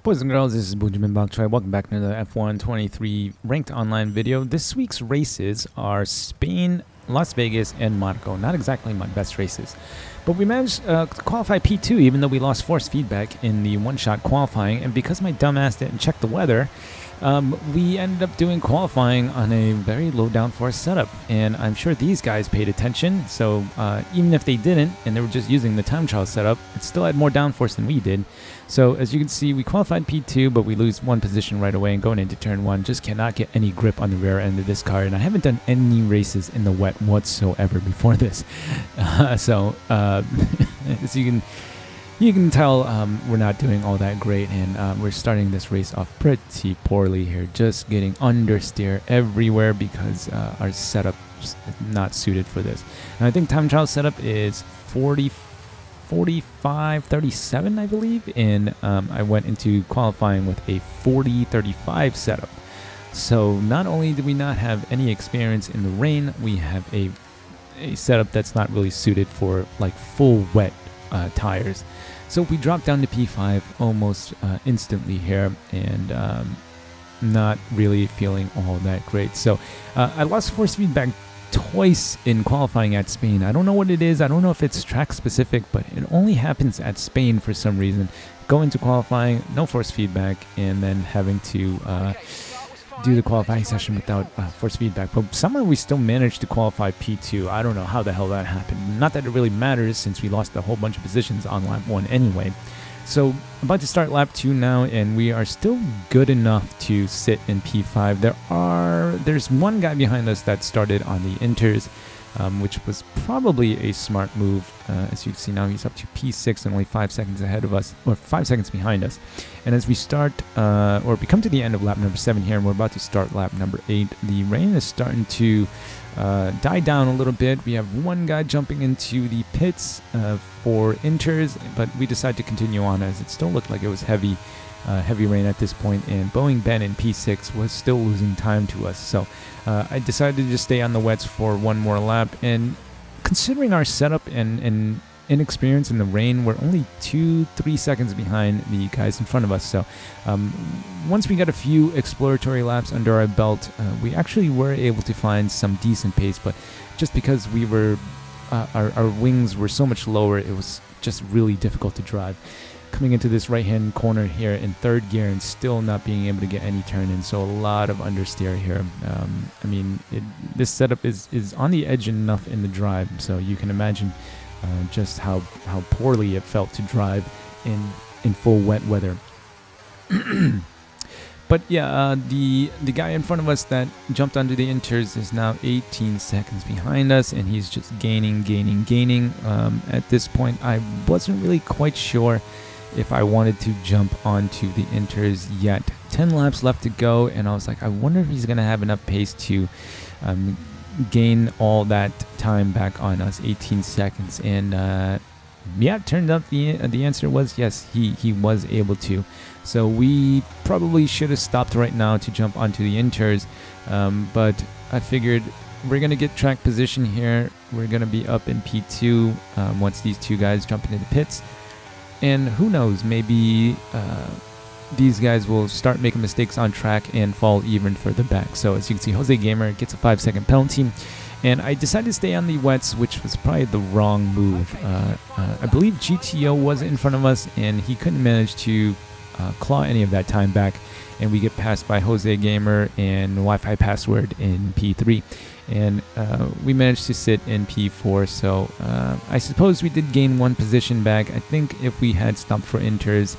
Boys and girls, this is Benjamin Bakchoy. Welcome back to another F1 23 ranked online video. This week's races are Spain, Las Vegas, and Monaco. Not exactly my best races, but we managed to qualify P2 even though we lost force feedback in the one-shot qualifying, and because my dumbass didn't check the weather, we ended up doing qualifying on a very low downforce setup, and I'm sure these guys paid attention, so even if they didn't and they were just using the time trial setup, it still had more downforce than we did. So as you can see, we qualified P2, but we lose one position right away, and going into turn one, just cannot get any grip on the rear end of this car, and I haven't done any races in the wet whatsoever before this. As you can tell, we're not doing all that great, and we're starting this race off pretty poorly here, just getting understeer everywhere because our setup is not suited for this. And I think time trial setup is 45-37, I believe, and I went into qualifying with a 40-35 setup. So not only do we not have any experience in the rain, we have a setup that's not really suited for like full wet tires. So we dropped down to P5 almost instantly here, and not really feeling all that great. So I lost force feedback twice in qualifying at Spain. I don't know what it is. I don't know if it's track specific, but it only happens at Spain for some reason. Go into qualifying, no force feedback, and then having to do the qualifying session without force feedback. But somehow we still managed to qualify P2. I don't know how the hell that happened. Not that it really matters since we lost a whole bunch of positions on lap 1 anyway. So I'm about to start lap 2 now, and we are still good enough to sit in P5. There's one guy behind us that started on the inters, which was probably a smart move. As you can see now, he's up to P6 and only 5 seconds ahead of us, or 5 seconds behind us. And as we start, or we come to the end of lap number 7 here, and we're about to start lap number 8, the rain is starting to die down a little bit. We have one guy jumping into the pits for inters, but we decided to continue on as it still looked like it was heavy rain at this point, and Boeing Ben in P6 was still losing time to us. So I decided to just stay on the wets for one more lap, and considering our setup and inexperience in the rain, we're only 2-3 seconds behind the guys in front of us. So once we got a few exploratory laps under our belt, we actually were able to find some decent pace, but just because we were our wings were so much lower, it was just really difficult to drive. Coming into this right-hand corner here in third gear and still not being able to get any turn in, so a lot of understeer here. I mean, this setup is on the edge enough in the drive, so you can imagine just how poorly it felt to drive in full wet weather. But yeah, the guy in front of us that jumped onto the inters is now 18 seconds behind us, and he's just gaining. At this point, I wasn't really quite sure if I wanted to jump onto the inters yet. 10 laps left to go, and I was like, I wonder if he's going to have enough pace to gain all that time back on us, 18 seconds. And yeah, it turned out the answer was yes, he was able to. So we probably should have stopped right now to jump onto the inters, but I figured we're going to get track position here. We're going to be up in P2 once these two guys jump into the pits. And who knows, maybe these guys will start making mistakes on track and fall even further back. So as you can see, Jose Gamer gets a 5-second penalty. And I decided to stay on the wets, which was probably the wrong move. I believe GTO was in front of us, and he couldn't manage to claw any of that time back. And we get passed by Jose Gamer and Wi-Fi Password in P3. And we managed to sit in P4, so I suppose we did gain one position back. I think if we had stopped for inters,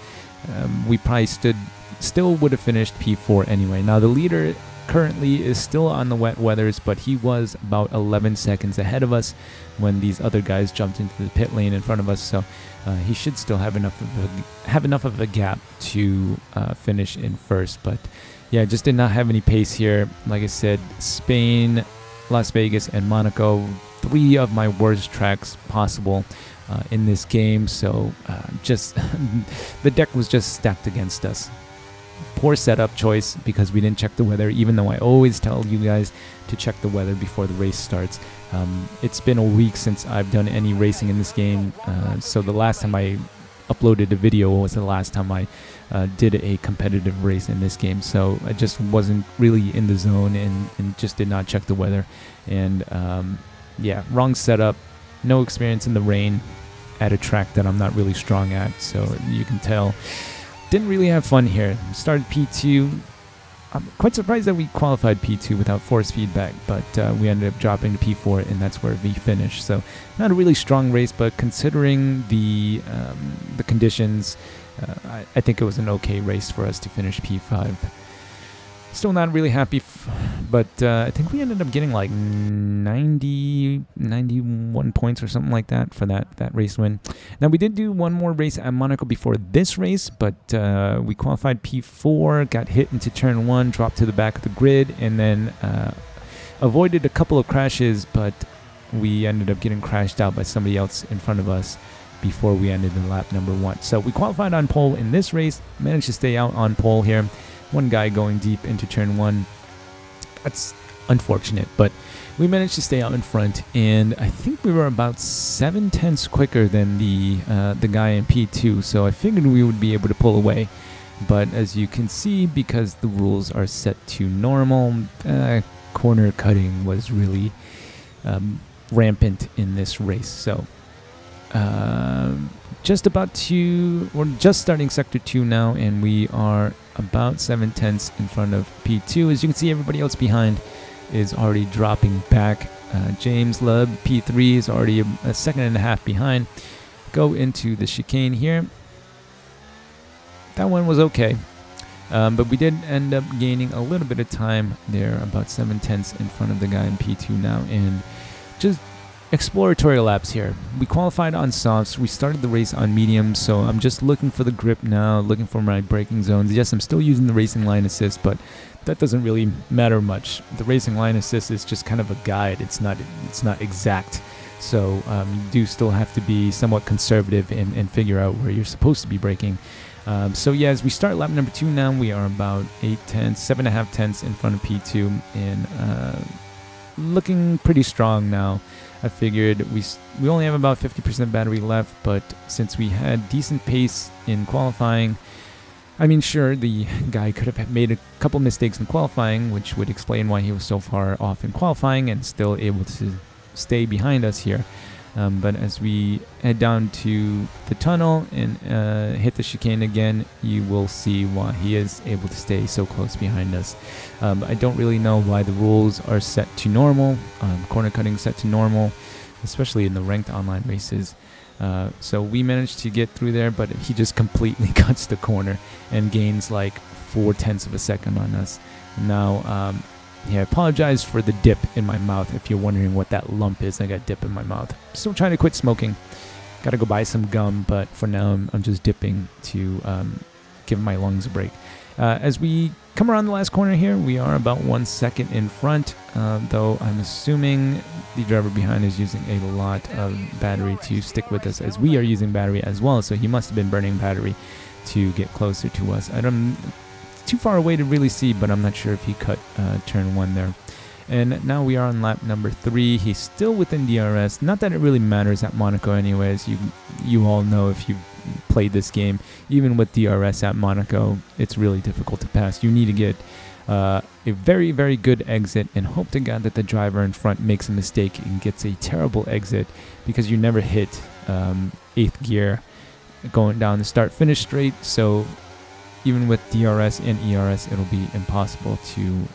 we probably still would have finished P4 anyway. Now the leader currently is still on the wet weathers, but he was about 11 seconds ahead of us when these other guys jumped into the pit lane in front of us, so he should still have enough of a gap to finish in first. But yeah, just did not have any pace here. Like I said, Spain, Las Vegas, and Monaco, 3 of my worst tracks possible in this game, so just the deck was just stacked against us. Poor setup choice because we didn't check the weather, even though I always tell you guys to check the weather before the race starts. It's been a week since I've done any racing in this game, so the last time I uploaded a video was the last time I did a competitive race in this game. So I just wasn't really in the zone and just did not check the weather. And yeah, wrong setup, no experience in the rain at a track that I'm not really strong at. So you can tell, didn't really have fun here. Started P2. I'm quite surprised that we qualified P2 without force feedback, but we ended up dropping to P4, and that's where we finished. So not a really strong race, but considering the conditions, I think it was an okay race for us to finish P5. Still not really happy, but I think we ended up getting like 91 points or something like that for that race win. Now, we did do one more race at Monaco before this race, but we qualified P4, got hit into turn 1, dropped to the back of the grid, and then avoided a couple of crashes, but we ended up getting crashed out by somebody else in front of us before we ended in lap number 1. So we qualified on pole in this race, managed to stay out on pole here. One guy going deep into turn 1. That's unfortunate, but we managed to stay out in front, and I think we were about 7/10 quicker than the guy in P2, so I figured we would be able to pull away. But as you can see, because the rules are set to normal, corner cutting was really rampant in this race. So we're just starting sector 2 now, and we are about 7/10 in front of P2. As you can see, everybody else behind is already dropping back. James Lubb, P3, is already a second and a half behind. Go into the chicane here. That one was okay, but we did end up gaining a little bit of time there, about 7/10 in front of the guy in P2 now, and just exploratory laps here. We qualified on softs. We started the race on medium, so I'm just looking for the grip now, looking for my braking zones. Yes, I'm still using the racing line assist, but that doesn't really matter much. The racing line assist is just kind of a guide. It's not exact. So you do still have to be somewhat conservative and figure out where you're supposed to be braking. So yeah, as we start lap number 2 now, we are about 7.5 tenths in front of P2, and looking pretty strong now. I figured we only have about 50% battery left, but since we had decent pace in qualifying, I mean, sure, the guy could have made a couple mistakes in qualifying, which would explain why he was so far off in qualifying and still able to stay behind us here. But as we head down to the tunnel and hit the chicane again, you will see why he is able to stay so close behind us. I don't really know why the rules are set to normal, corner cutting set to normal, especially in the ranked online races. So we managed to get through there, but he just completely cuts the corner and gains like 0.4 of a second on us. Now, yeah, I apologize for the dip in my mouth if you're wondering what that lump is. I got dip in my mouth. Still trying to quit smoking. Gotta go buy some gum, but for now I'm just dipping to give my lungs a break. As we come around the last corner here, we are about 1 second in front, though I'm assuming the driver behind is using a lot of battery to stick with us, as we are using battery as well, so he must have been burning battery to get closer to us. Too far away to really see, but I'm not sure if he cut turn 1 there. And now we are on lap number 3. He's still within DRS. Not that it really matters at Monaco anyways. You all know if you've played this game, even with DRS at Monaco, it's really difficult to pass. You need to get a very, very good exit and hope to God that the driver in front makes a mistake and gets a terrible exit, because you never hit 8th gear going down the start-finish straight. So even with DRS and ERS, it'll be impossible to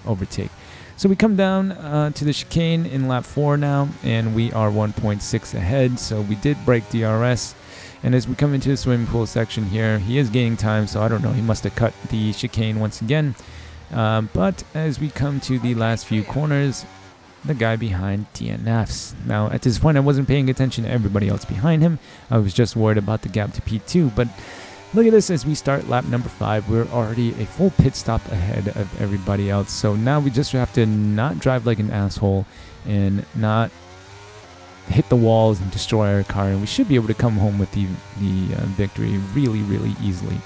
overtake. So we come down to the chicane in lap 4 now, and we are 1.6 ahead. So we did break DRS. And as we come into the swimming pool section here, he is gaining time, so I don't know, he must have cut the chicane once again. But as we come to the last few corners, the guy behind DNFs. Now, at this point, I wasn't paying attention to everybody else behind him. I was just worried about the gap to P2, but look at this, as we start lap number 5, we're already a full pit stop ahead of everybody else. So now we just have to not drive like an asshole and not hit the walls and destroy our car, and we should be able to come home with the victory really, really easily.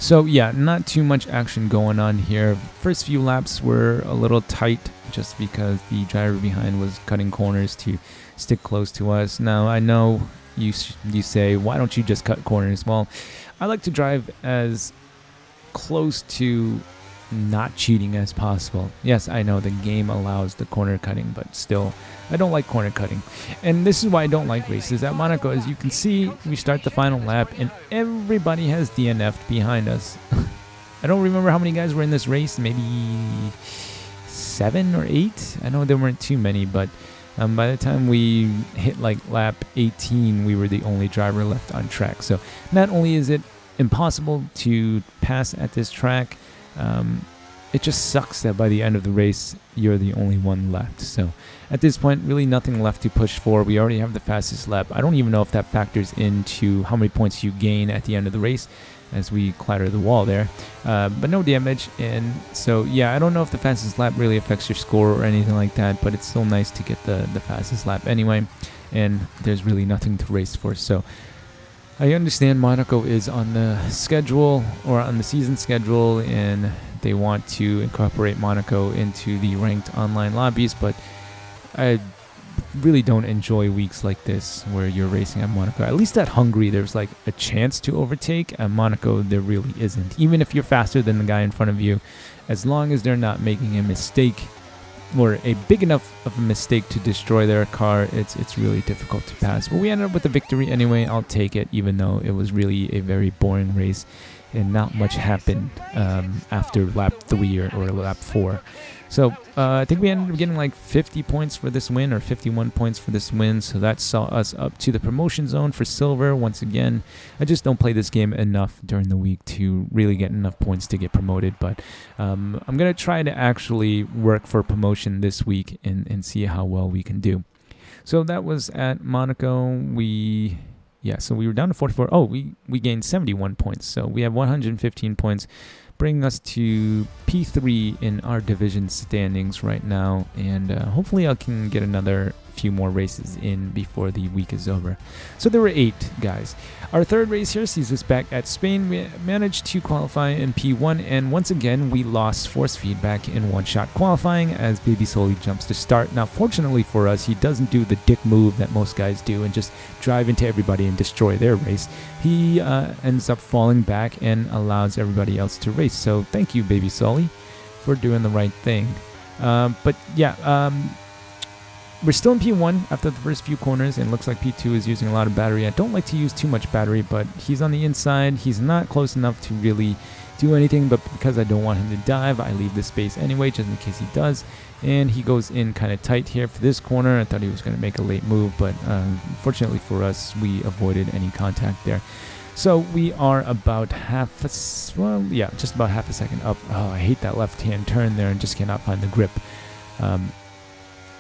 So yeah, not too much action going on here. First few laps were a little tight just because the driver behind was cutting corners to stick close to us. Now, I know you say, why don't you just cut corners? Well, I like to drive as close to not cheating as possible. Yes, I know the game allows the corner cutting, but still, I don't like corner cutting. And this is why I don't like races at Monaco. As you can see, we start the final lap and everybody has DNF'd behind us. I don't remember how many guys were in this race, maybe 7 or 8. I know there weren't too many, but by the time we hit like lap 18, we were the only driver left on track. So not only is it impossible to pass at this track, it just sucks that by the end of the race, you're the only one left. So at this point, really nothing left to push for. We already have the fastest lap. I don't even know if that factors into how many points you gain at the end of the race as we clatter the wall there, but no damage. And so yeah, I don't know if the fastest lap really affects your score or anything like that, but it's still nice to get the fastest lap anyway, and there's really nothing to race for. So I understand Monaco is on the schedule, or on the season schedule, and they want to incorporate Monaco into the ranked online lobbies, but I really don't enjoy weeks like this where you're racing at Monaco. At least at Hungary, there's like a chance to overtake. At Monaco, there really isn't. Even if you're faster than the guy in front of you, as long as they're not making a mistake, or a big enough of a mistake to destroy their car, it's really difficult to pass. But we ended up with a victory anyway. I'll take it, even though it was really a very boring race and not much happened after lap 3 or lap 4. So I think we ended up getting like 50 points for this win, or 51 points for this win. So that saw us up to the promotion zone for silver once again. I just don't play this game enough during the week to really get enough points to get promoted. But I'm going to try to actually work for promotion this week and see how well we can do. So that was at Monaco. So we were down to 44. Oh, we gained 71 points. So we have 115 points, bringing us to P3 in our division standings right now, and hopefully I can get another few more races in before the week is over. So there were 8 guys. Our third race here sees us back at Spain. We managed to qualify in P1, and once again we lost force feedback in one-shot qualifying as Baby Soli jumps to start. Now fortunately for us, he doesn't do the dick move that most guys do and just drive into everybody and destroy their race. He ends up falling back and allows everybody else to race. So thank you, Baby Soli, for doing the right thing. We're still in P1 after the first few corners, and looks like P2 is using a lot of battery. I don't like to use too much battery, but he's on the inside. He's not close enough to really do anything, but because I don't want him to dive, I leave the space anyway, just in case he does. And he goes in kind of tight here for this corner. I thought he was going to make a late move, but fortunately for us, we avoided any contact there. So we are about just about half a second up. Oh, I hate that left-hand turn there and just cannot find the grip.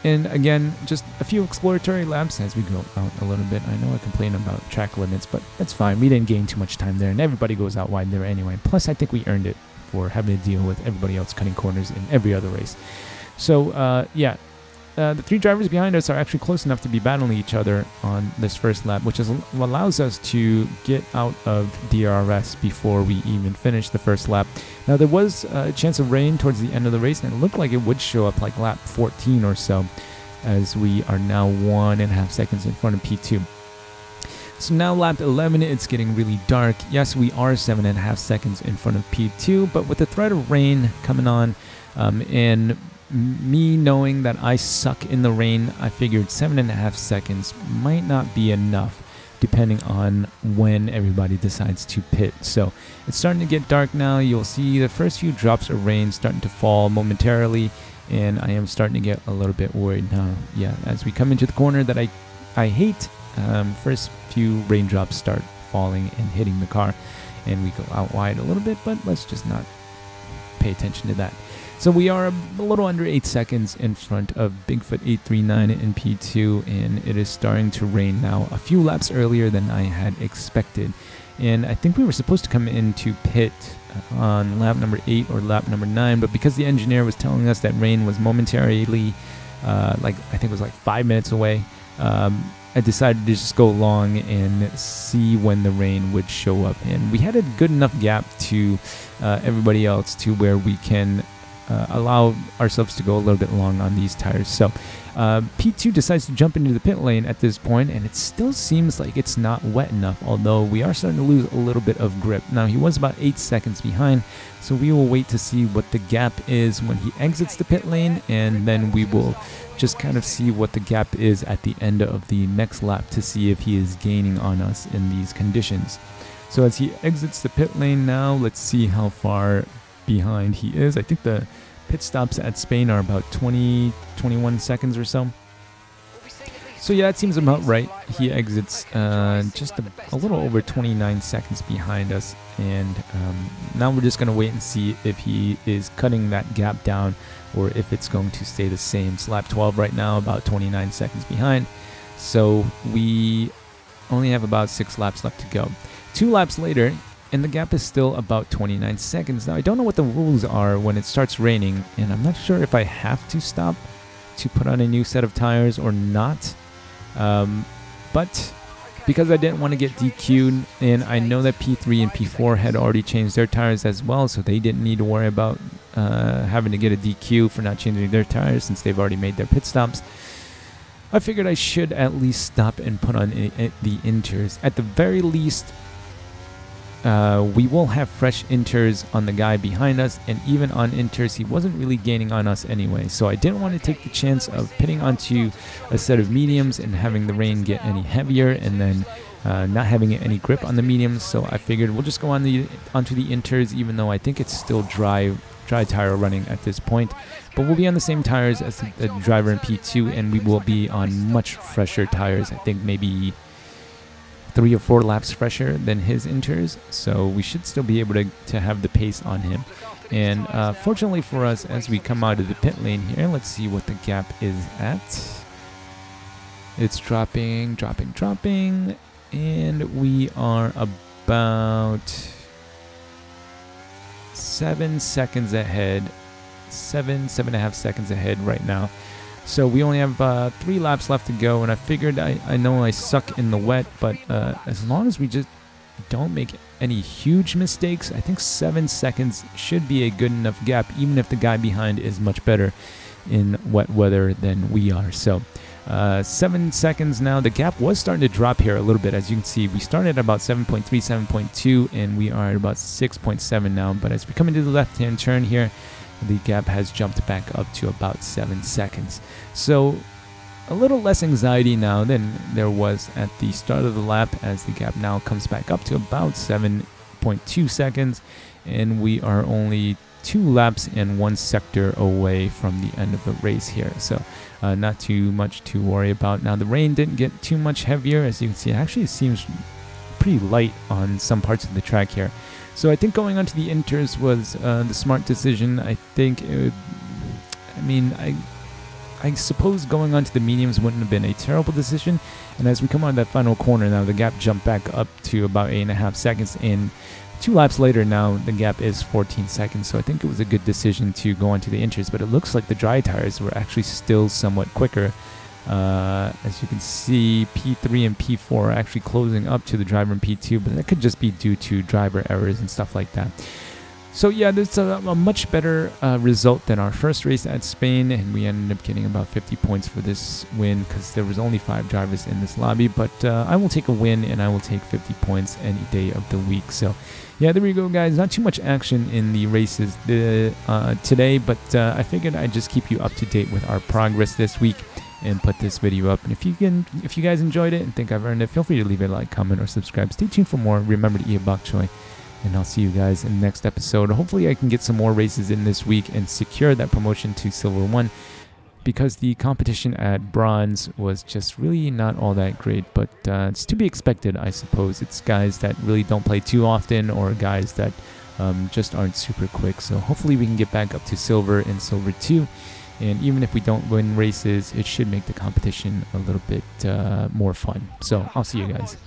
And again, just a few exploratory laps as we go out a little bit. I know I complain about track limits, but that's fine. We didn't gain too much time there, and everybody goes out wide there anyway. Plus, I think we earned it for having to deal with everybody else cutting corners in every other race. So, the 3 drivers behind us are actually close enough to be battling each other on this first lap, which allows us to get out of DRS before we even finish the first lap. Now, there was a chance of rain towards the end of the race, and it looked like it would show up like lap 14 or so, as we are now 1.5 seconds in front of P2. So now lap 11, it's getting really dark. Yes, we are 7.5 seconds in front of P2, but with the threat of rain coming on, and me knowing that I suck in the rain, I figured 7.5 seconds might not be enough depending on when everybody decides to pit. So it's starting to get dark now. You'll see the first few drops of rain starting to fall momentarily, and I am starting to get a little bit worried now. Yeah, as we come into the corner that I hate, first few raindrops start falling and hitting the car, and we go out wide a little bit, but let's just not pay attention to that. So we are a little under 8 seconds in front of Bigfoot 839 in P2, and it is starting to rain now, a few laps earlier than I had expected. And I think we were supposed to come into pit on lap number 8 or lap number 9, but because the engineer was telling us that rain was momentarily, I think it was like 5 minutes away, I decided to just go along and see when the rain would show up. And we had a good enough gap to everybody else to where we can allow ourselves to go a little bit long on these tires. So P2 decides to jump into the pit lane at this point, and it still seems like it's not wet enough, although we are starting to lose a little bit of grip. Now, he was about 8 seconds behind, so we will wait to see what the gap is when he exits the pit lane, and then we will just kind of see what the gap is at the end of the next lap to see if he is gaining on us in these conditions. So as he exits the pit lane now, let's see how far behind he is. I think the pit stops at Spain are about 21 seconds or so. So yeah, it seems about right. He exits just a little over 29 seconds behind us, and now we're just going to wait and see if he is cutting that gap down or if it's going to stay the same. So lap 12 right now, about 29 seconds behind. So we only have about 6 laps left to go. 2 laps later, and the gap is still about 29 seconds. Now, I don't know what the rules are when it starts raining, and I'm not sure if I have to stop to put on a new set of tires or not. But because I didn't want to get DQ'd, and I know that P3 and P4 had already changed their tires as well, so they didn't need to worry about having to get a DQ for not changing their tires since they've already made their pit stops. I figured I should at least stop and put on the inters. At the very least, we will have fresh inters on the guy behind us, and even on inters, he wasn't really gaining on us anyway. So I didn't want to take the chance of pitting onto a set of mediums and having the rain get any heavier, and then not having any grip on the mediums. So I figured we'll just go on onto the inters, even though I think it's still dry tire running at this point. But we'll be on the same tires as the driver in P2, and we will be on much fresher tires. I think maybe 3 or 4 laps fresher than his inters, so we should still be able to have the pace on him. And fortunately for us, as we come out of the pit lane here, let's see what the gap is at. It's dropping, and we are about 7 seconds ahead, 7.5 seconds ahead right now. So we only have 3 laps left to go, and I figured I know I suck in the wet, but as long as we just don't make any huge mistakes, I think 7 seconds should be a good enough gap, even if the guy behind is much better in wet weather than we are. So 7 seconds now. The gap was starting to drop here a little bit. As you can see, we started at about 7.3, 7.2, and we are at about 6.7 now. But as we come into the left-hand turn here, the gap has jumped back up to about 7 seconds. So a little less anxiety now than there was at the start of the lap, as the gap now comes back up to about 7.2 seconds, and we are only 2 laps and 1 sector away from the end of the race here. So not too much to worry about. Now, the rain didn't get too much heavier. As you can see, it actually seems pretty light on some parts of the track here. So I think going onto the inters was the smart decision. I think it would, I suppose going onto the mediums wouldn't have been a terrible decision. And as we come on that final corner now, the gap jumped back up to about 8.5 seconds, and 2 laps later now, the gap is 14 seconds. So I think it was a good decision to go onto the inters, but it looks like the dry tires were actually still somewhat quicker. As you can see, P3 and P4 are actually closing up to the driver in P2, but that could just be due to driver errors and stuff like that. So yeah, there's a much better result than our first race at Spain, and we ended up getting about 50 points for this win because there was only 5 drivers in this lobby. But I will take a win, and I will take 50 points any day of the week. So yeah, there we go, guys. Not too much action in the races today, but I figured I'd just keep you up to date with our progress this week and put this video up. And if you guys enjoyed it and think I've earned it, feel free to leave a like, comment, or subscribe. Stay tuned for more. Remember to eat a bok choy, and I'll see you guys in the next episode. Hopefully I can get some more races in this week and secure that promotion to Silver 1, because the competition at Bronze was just really not all that great, but it's to be expected, I suppose. It's guys that really don't play too often, or guys that just aren't super quick. So hopefully we can get back up to Silver and Silver 2. And even if we don't win races, it should make the competition a little bit more fun. So I'll see you guys.